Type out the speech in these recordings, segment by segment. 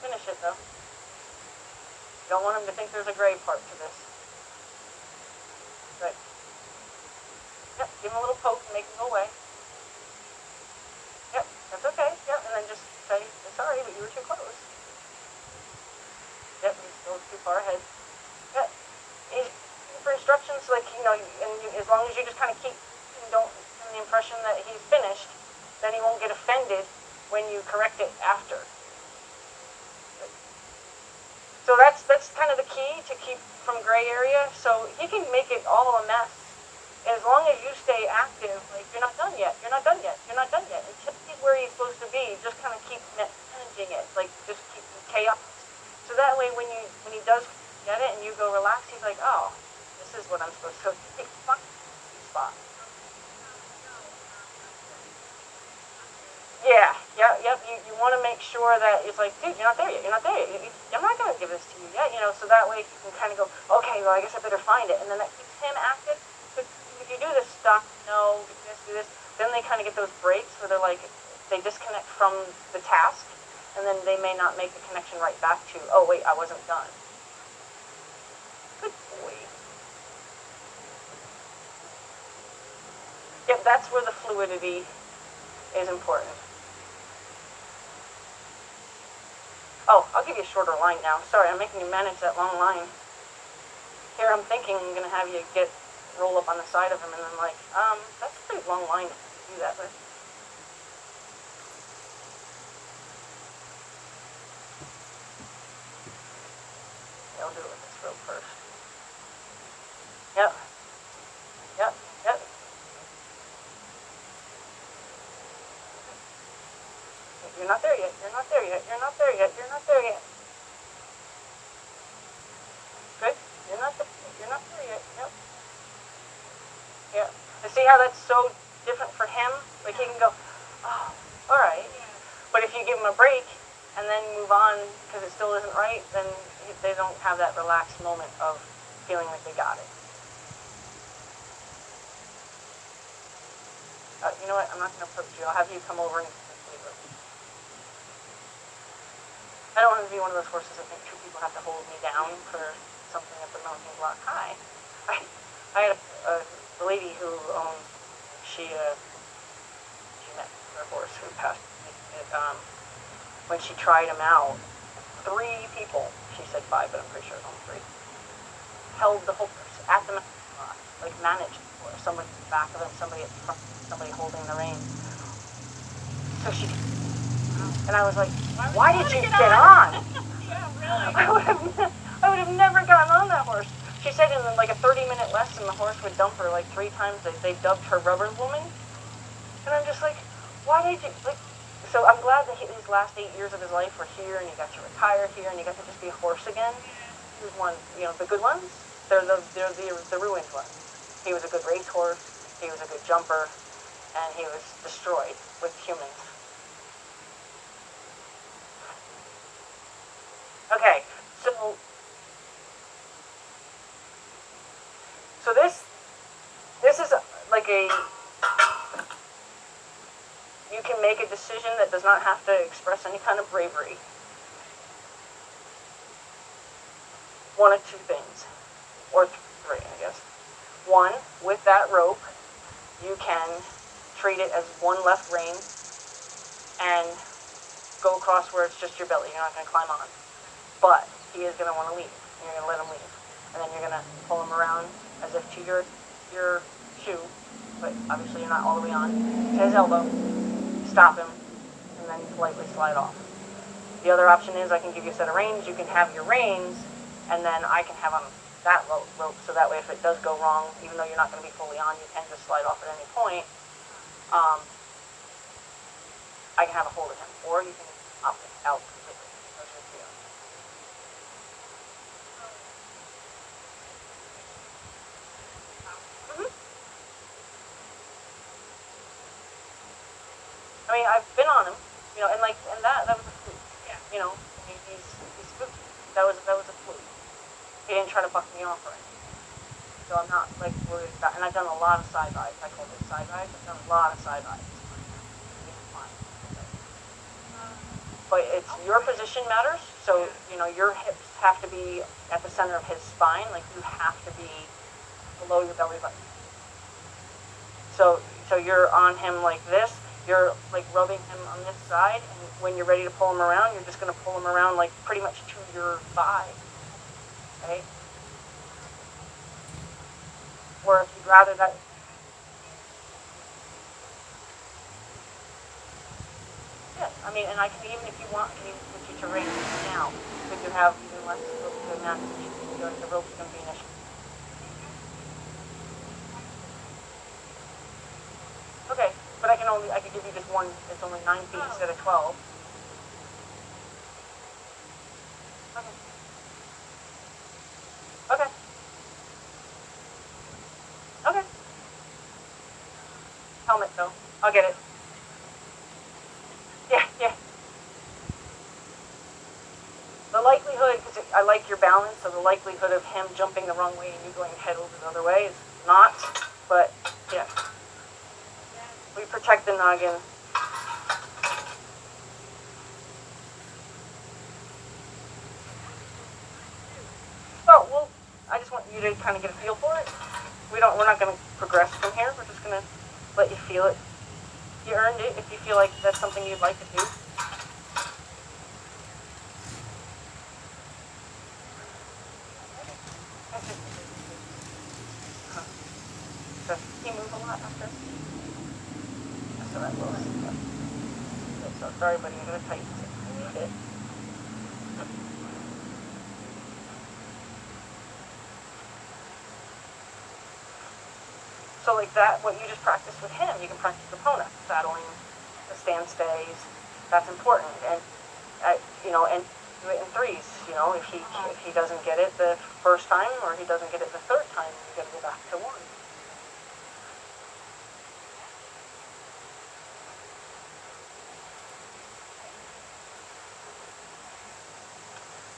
finish it though. You don't want him to think there's a gray part to this. Good. Yep, give him a little poke and make him go away. Yep, that's okay. Yep, and then just say, sorry, but you were too close. Yep, he's still too far ahead. Yep. For instructions, like, as long as you just kind of keep, don't give the impression that he's finished, then he won't get offended when you correct it after. So that's kind of the key to keep from gray area. So he can make it all a mess. As long as you stay active, like, you're not done yet, you're not done yet, you're not done yet. Until he's where he's supposed to be, just kind of keep managing it, like, just keep chaos. So that way when he does get it and you go relax, he's like, oh, this is what I'm supposed to do. Spot. Yeah, yep. You want to make sure that it's like, dude, you're not there yet. You're not there yet. I'm not going to give this to you yet. So that way you can kind of go, okay, well, I guess I better find it. And then that keeps him active. So if you do this stuff, do this, then they kind of get those breaks where they're like, they disconnect from the task, and then they may not make the connection right back to, oh, wait, I wasn't done. Good boy. Yep, that's where the fluidity is important. Oh, I'll give you a shorter line now. Sorry, I'm making you manage that long line. Here, I'm thinking I'm going to have you roll up on the side of him, and then like, that's a pretty long line to do that with. Yeah, I'll do it with this rope first. Yep. You're not there yet. You're not there yet. You're not there yet. You're not there yet. Good. You're not there yet. Yep. Yeah. And see how that's so different for him? Like he can go, oh, all right. But if you give him a break and then move on because it still isn't right, then they don't have that relaxed moment of feeling like they got it. You know what? I'm not going to approach you. I'll have you come over and leave it. I don't want to be one of those horses that think two people have to hold me down for something at the mounting block. Hi. I had a lady who owned, she met her horse who passed when she tried him out, 3 people, she said 5, but I'm pretty sure it was only 3, held the horse at the mounting block, like managed the horse. Somebody at the back of him, somebody at the front, somebody holding the reins. So she, and I was like, why did you get on? Yeah, really. I would have never gotten on that horse. She said in like a 30-minute lesson, the horse would dump her like 3 times. They dubbed her Rubber Woman. And I'm just like, why did you, like, so I'm glad that his last 8 years of his life were here, and he got to retire here, and he got to just be a horse again. He was one, the good ones, they're the ruined ones. He was a good racehorse, he was a good jumper, and he was destroyed with humans. Okay, so this is like you can make a decision that does not have to express any kind of bravery. One of 2 things, or 3, I guess. 1, with that rope, you can treat it as one left rein and go across where it's just your belly. You're not going to climb on. But he is going to want to leave. You're going to let him leave. And then you're going to pull him around as if to your shoe, but obviously you're not all the way on, to his elbow, stop him, and then politely slide off. The other option is I can give you a set of reins. You can have your reins, and then I can have on that rope, so that way if it does go wrong, even though you're not going to be fully on, you can just slide off at any point. I can have a hold of him, or you can opt out completely. I mean, I've been on him, and that was a fluke. Yeah. He's spooky. That was a fluke. He didn't try to buck me off or anything. So I'm not like worried about. And I've done a lot of side rides. I call it side rides. I've done a lot of side rides. but it's your position matters. So, you know, your hips have to be at the center of his spine. Like, you have to be below your belly button. So you're on him like this. You're like rubbing him on this side, and when you're ready to pull him around, you're just going to pull him around like pretty much to your thigh, right? Or if you'd rather that. Yeah, I mean, and I can even, if you want, can even switch it to range now, because you have even less rope doing that. The rope's going to be an issue. Okay, but I can give you just one. It's only 9 feet instead of 12. Okay. Okay. Okay. Helmet though. I'll get it. Yeah, yeah. The likelihood, because I like your balance, so the likelihood of him jumping the wrong way and you going head over the other way is not, but yeah. We protect the noggin. Oh, well, I just want you to kind of get a feel for it. We're not going to progress from here. We're just going to let you feel it. You earned it if you feel like that's something you'd like to do. Does he move a lot after? So that will. Okay, so sorry, buddy, I'm going to tighten it a little bit. So like that, what you just practiced with him, you can practice with Pona, saddling, the stand stays. That's important, and you know, and do it in threes. You know, if he doesn't get it the first time, or he doesn't get it the third time, you got to go back to one.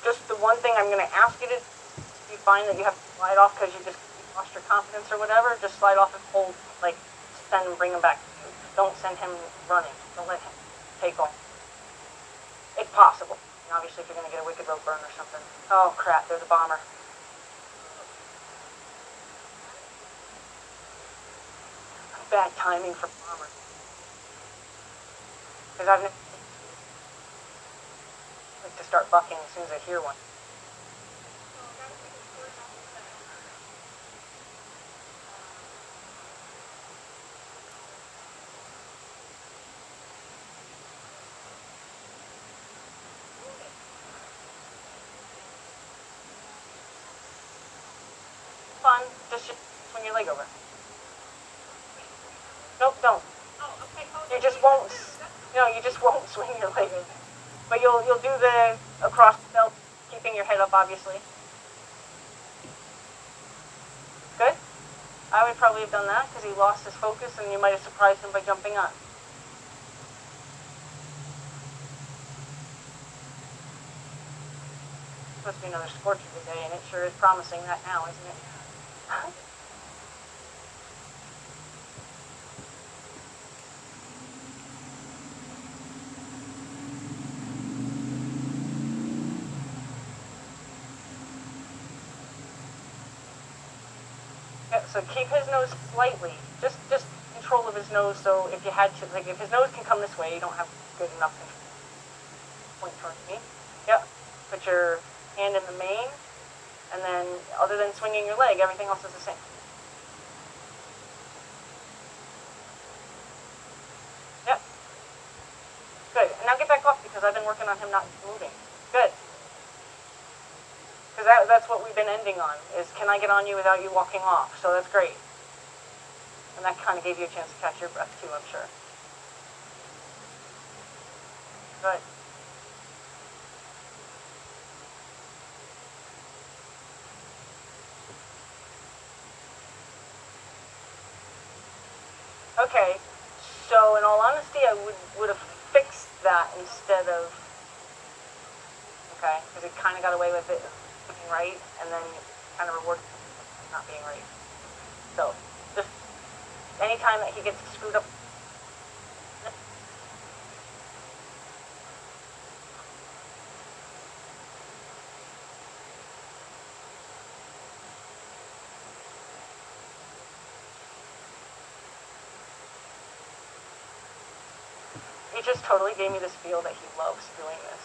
Just the one thing I'm going to ask you to, if you find that you have to slide off because you just lost your confidence or whatever, just slide off and hold, like, send and bring him back. Don't send him running. Don't let him take off. It's possible. And obviously, if you're going to get a wicked rope burn or something. Oh, crap, there's a bomber. Bad timing for bomber. Because I've like to start bucking as soon as I hear one. Fun. Just swing your leg over. Nope, don't. You just won't. You just won't swing your leg over. But you'll do the across the belt, keeping your head up, obviously. Good. I would probably have done that because he lost his focus, and you might have surprised him by jumping on. Supposed to be another scorcher today, and it sure is promising that now, isn't it? So keep his nose slightly, just control of his nose. So if you had to, like, if his nose can come this way, you don't have good enough control. Point towards me. Yep. Put your hand in the mane, and then other than swinging your leg, everything else is the same. Yep. Good. And now get back off because I've been working on him not moving. Good. Because that's what we've been ending on, is can I get on you without you walking off? So that's great. And that kind of gave you a chance to catch your breath too, I'm sure. Good. Okay, so in all honesty, I would have fixed that instead of, okay, because it kind of got away with it being right, and then kind of rewarded not being right. So, just anytime that he gets screwed up, just totally gave me this feel that he loves doing this.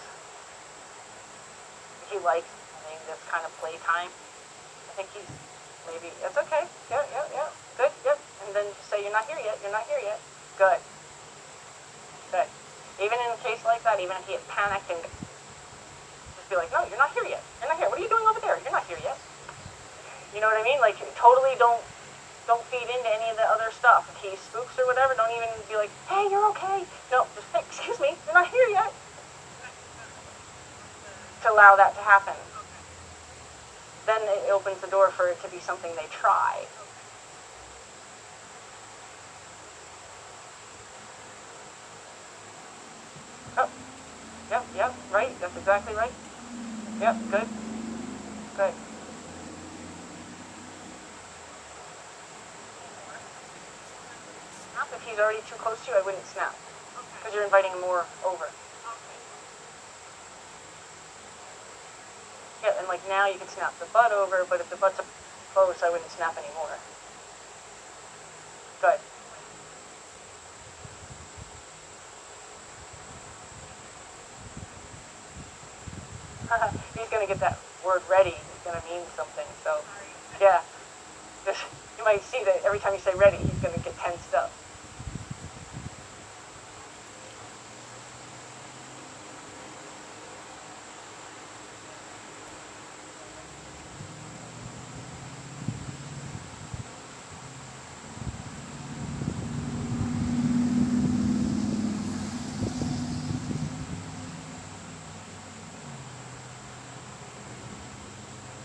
He likes having this kind of playtime. I think he's maybe, it's okay. Yeah, yeah, yeah. Good, good. And then just say, you're not here yet, you're not here yet. Good. Good. Even in a case like that, even if he had panicked and just be like, no, you're not here yet. You're not here. What are you doing over there? You're not here yet. You know what I mean? Like, totally don't feed into any of the other stuff. If he spooks or whatever, don't even be like, hey, you're okay. No, just, hey, excuse me, you're not here yet. To allow that to happen. Then it opens the door for it to be something they try. Oh, yep, yep, right, that's exactly right. Yep, good, good. Snap, if he's already too close to you, I wouldn't snap. Because you're inviting more over. Yeah, and like now you can snap the butt over, but if the butt's close, I wouldn't snap anymore. Good. He's going to get that word ready. It's going to mean something. So, yeah. You might see that every time you say ready, he's going to get tensed up.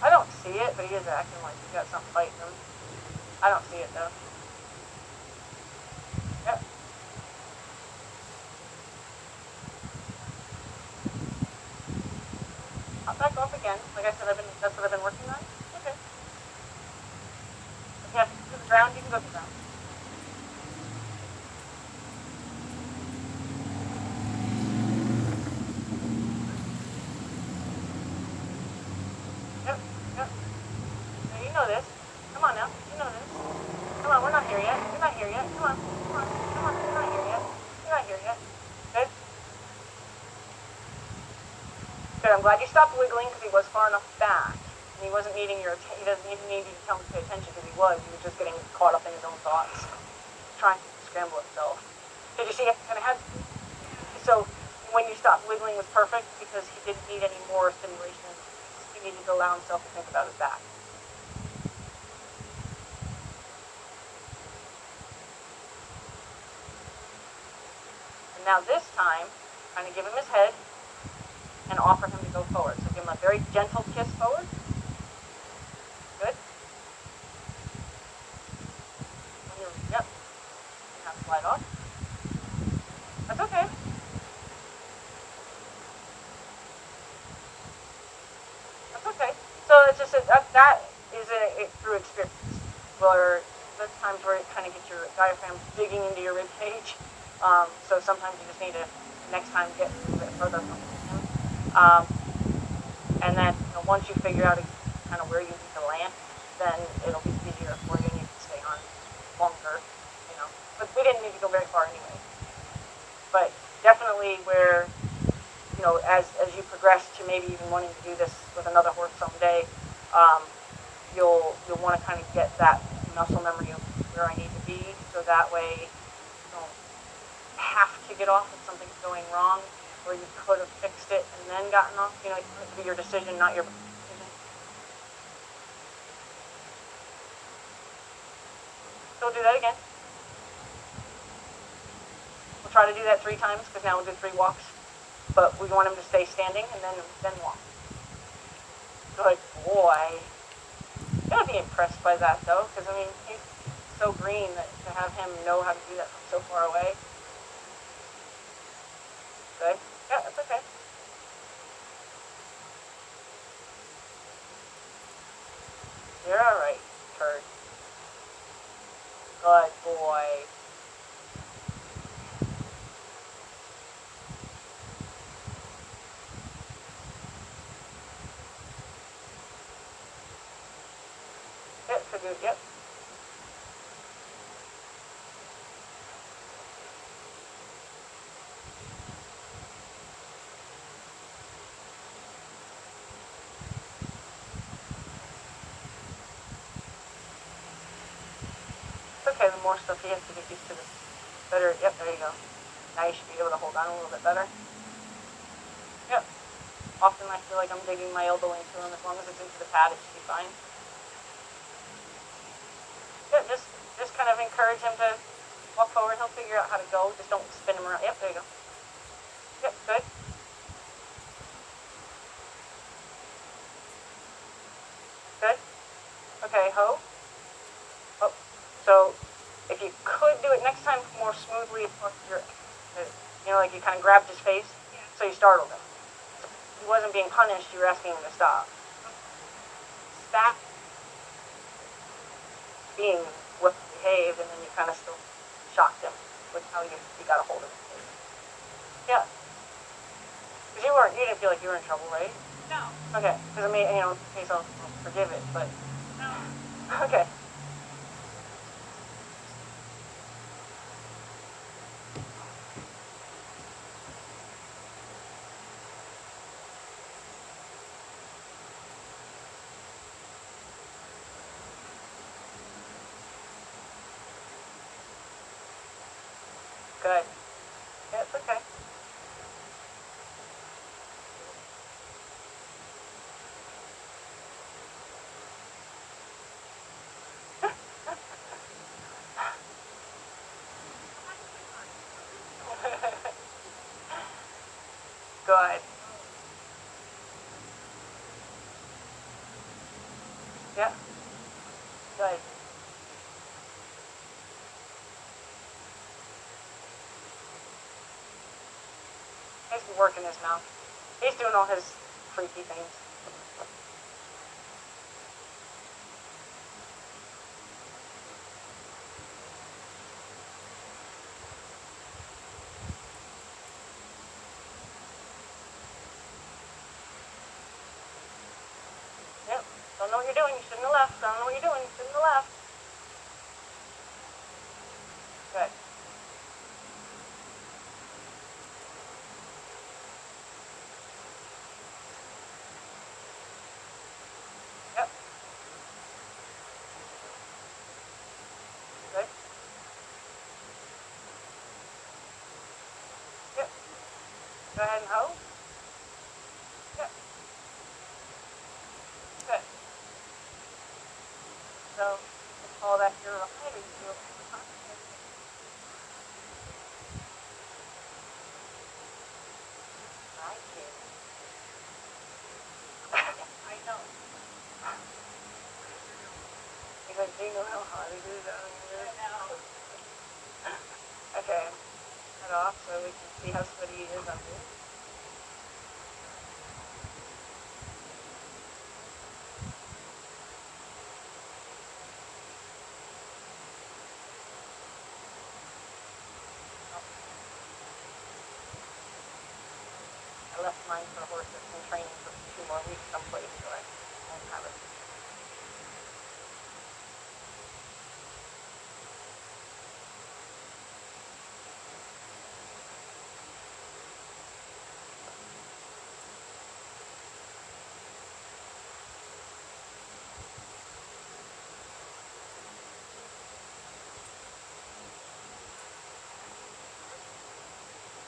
I don't see it, but he is acting like he's got something fighting him. I don't see it, though. Yep. I'll back off again. Like I said, that's what I've been working on. Okay. If you have to go to the ground, you can go to the ground. Yep, yep. Now you know this. Come on now. You know this. Come on, we're not here yet. You're not here yet. Come on, come on, come on. You're not here yet. You're not here yet. Good. Good. I'm glad you stopped wiggling because he was far enough back. And he wasn't needing your he doesn't even need you to tell him to pay attention because he was just getting caught up in his own thoughts. Trying to scramble himself. Did you see it kind of had so when you stopped wiggling was perfect because he didn't need any more stimulation. He needed to allow himself to think about his back. And now this time, kind of give him his head and offer him to go forward. So give him a very gentle kiss forward. Good. Yep. Now slide off. That's okay. That's okay. So it's just that is through experience. Where there's times where it kind of gets your diaphragm digging into your rib cage. So sometimes you just need to next time get a bit further from him. And then once you figure out kind of where you need to land, then it'll be easier for you and you can stay on longer. But we didn't need to go very far anyway. But definitely where as you progress to maybe even wanting to do this with another horse someday, you'll want to kind of get that muscle memory of where I need to be, so that way you don't have to get off if something's going wrong, or you could have fixed it and then gotten off. It could be your decision, not your decision. So we'll do that again. We'll try to do that 3 times because now we'll do 3 walks. But we want him to stay standing and then walk. Good boy. I'm going to be impressed by that, though, because, he's so green that to have him know how to do that from so far away. Good. Yeah, that's okay. You're all right, Kurt. Good boy. Yep. more stuff he has to get used to this better. Yep, there you go. Now you should be able to hold on a little bit better. Yep. Often I feel like I'm digging my elbow into him. As long as it's into the pad, it should be fine. Yeah, just kind of encourage him to walk forward. He'll figure out how to go. Just don't spin him around. Yep, there you go. Yep, good. Good. Okay, ho. Oh, so if you could do it next time more smoothly, like you kind of grabbed his face, so you startled him. He wasn't being punished. You were asking him to stop. That being what behaved, and then you kind of still shocked him with how you got a hold of his face. Yeah. Because you didn't feel like you were in trouble, right? No. Okay. Because in case I'll forgive it, but. No. Okay. Good. Yeah, it's okay. Good. Yeah. Good. He's working his mouth. He's doing all his freaky things. Yep. Don't know what you're doing. You shouldn't have left. Don't know what you're doing. You shouldn't have left. Good. Yep. Good. Yep. Go ahead and hold. Yep. Good. So, let's call that your ride, or you do it one more time. I kid. I know. He's like, do you know how hard it is out here? I know. Okay. Cut off so we can see how sweaty he is under. I left mine for a horse that's been training for 2 more weeks someplace, so I won't have it.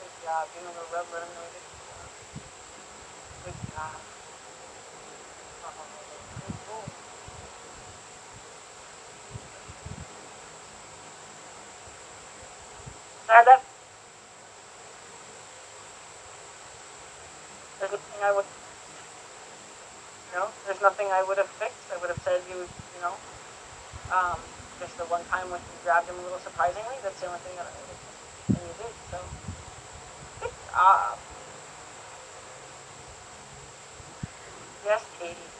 Good job. You know the rub, let him know you did a good job. Good job. Good boy. That. There's nothing I would, there's nothing I would have fixed. I would have said just the one time when you grabbed him a little surprisingly. That's the only thing that I would have fixed. And you did, so. Good job. Yes, Katie.